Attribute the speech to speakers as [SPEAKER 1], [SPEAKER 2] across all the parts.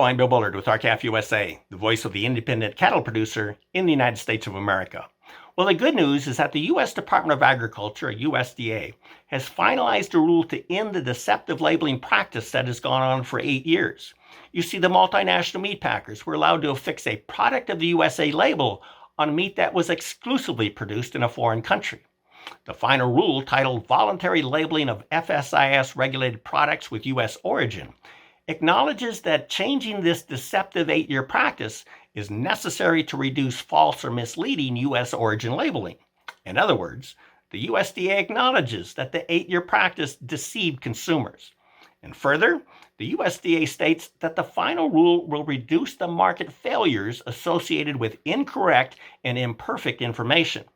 [SPEAKER 1] I'm Bill Bullard with RCAF USA, the voice of the independent cattle producer in the United States of America. Well, the good news is that the U.S. Department of Agriculture, USDA, has finalized a rule to end the deceptive labeling practice that has gone on for 8 years. You see, the multinational meatpackers were allowed to affix a product of the USA label on meat that was exclusively produced in a foreign country. The final rule, titled Voluntary Labeling of FSIS-Regulated Products with U.S. Origin, acknowledges that changing this deceptive 8-year practice is necessary to reduce false or misleading U.S. origin labeling. In other words, the USDA acknowledges that the 8-year practice deceived consumers. And further, the USDA states that the final rule will reduce the market failures associated with incorrect and imperfect information.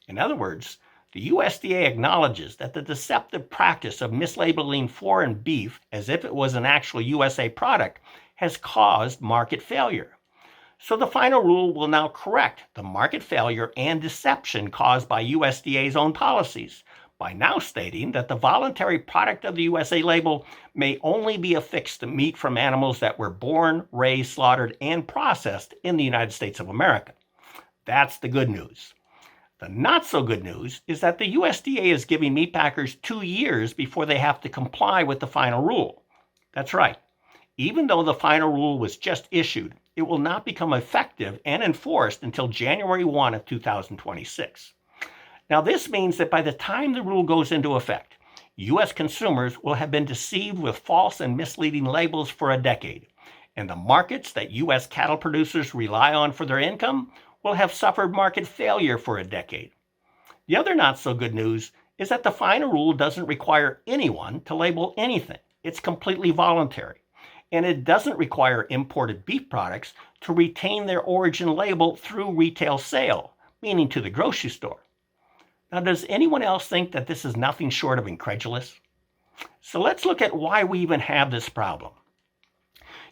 [SPEAKER 1] In other words, the USDA acknowledges that the deceptive practice of mislabeling foreign beef as if it was an actual USA product has caused market failure. So the final rule will now correct the market failure and deception caused by USDA's own policies by now stating that the voluntary product of the USA label may only be affixed to meat from animals that were born, raised, slaughtered, and processed in the United States of America. That's the good news. The not so good news is that the USDA is giving meatpackers 2 years before they have to comply with the final rule. That's right. Even though the final rule was just issued, it will not become effective and enforced until January 1 of 2026. Now, this means that by the time the rule goes into effect, U.S. consumers will have been deceived with false and misleading labels for a decade, and the markets that U.S. cattle producers rely on for their income will have suffered market failure for a decade. The other not so good news is that the final rule doesn't require anyone to label anything. It's completely voluntary. And it doesn't require imported beef products to retain their origin label through retail sale, meaning to the grocery store. Now, does anyone else think that this is nothing short of incredulous? So let's look at why we even have this problem.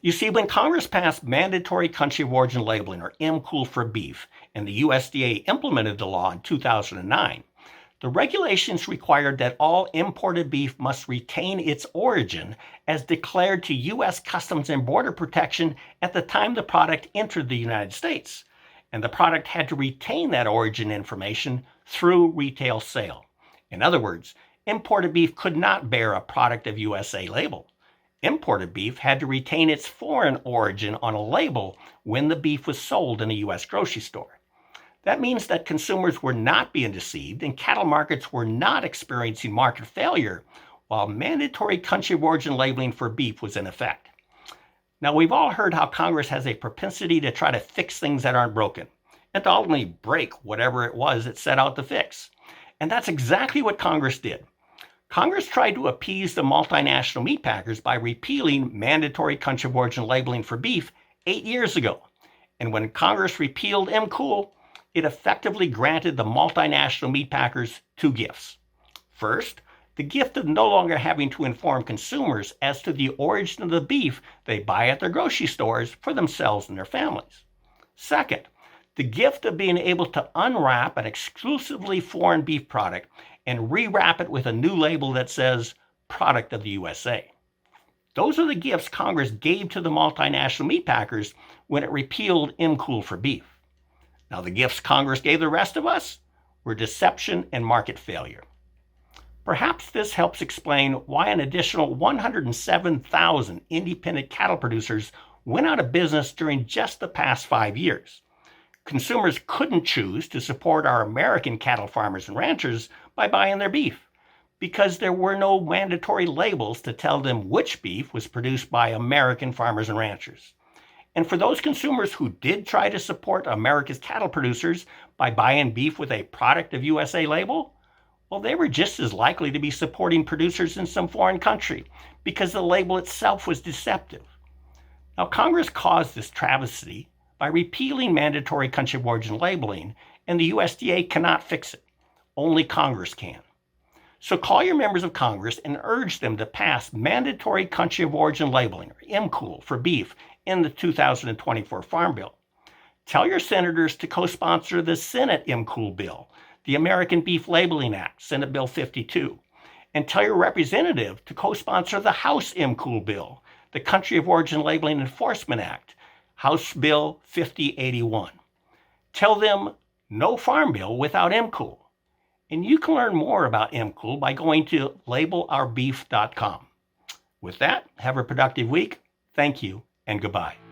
[SPEAKER 1] You see, when Congress passed mandatory country of origin labeling, or MCOOL, for beef, and the USDA implemented the law in 2009, the regulations required that all imported beef must retain its origin as declared to U.S. Customs and Border Protection at the time the product entered the United States, and the product had to retain that origin information through retail sale. In other words, imported beef could not bear a product of USA label. Imported beef had to retain its foreign origin on a label when the beef was sold in a U.S. grocery store. That means that consumers were not being deceived and cattle markets were not experiencing market failure while mandatory country of origin labeling for beef was in effect. Now, we've all heard how Congress has a propensity to try to fix things that aren't broken and to ultimately break whatever it was it set out to fix. And that's exactly what Congress did. Congress tried to appease the multinational meatpackers by repealing mandatory country of origin labeling for beef 8 years ago. And when Congress repealed MCOOL, it effectively granted the multinational meatpackers 2 gifts. First, the gift of no longer having to inform consumers as to the origin of the beef they buy at their grocery stores for themselves and their families. Second, the gift of being able to unwrap an exclusively foreign beef product and rewrap it with a new label that says product of the USA. Those are the gifts Congress gave to the multinational meatpackers when it repealed MCOOL for beef. Now, the gifts Congress gave the rest of us were deception and market failure. Perhaps this helps explain why an additional 107,000 independent cattle producers went out of business during just the past 5 years. Consumers couldn't choose to support our American cattle farmers and ranchers by buying their beef because there were no mandatory labels to tell them which beef was produced by American farmers and ranchers. And for those consumers who did try to support America's cattle producers by buying beef with a product of USA label, well, they were just as likely to be supporting producers in some foreign country because the label itself was deceptive. Now, Congress caused this travesty by repealing mandatory country of origin labeling, and the USDA cannot fix it. Only Congress can. So call your members of Congress and urge them to pass mandatory country of origin labeling, or MCOOL, for beef in the 2024 Farm Bill. Tell your senators to co-sponsor the Senate MCOOL bill, the American Beef Labeling Act, Senate Bill 52, and tell your representative to co-sponsor the House MCOOL bill, the Country of Origin Labeling Enforcement Act, House Bill 5081. Tell them no farm bill without MCOOL. And you can learn more about MCOOL by going to labelOurBeef.com. With that, have a productive week. Thank you and goodbye.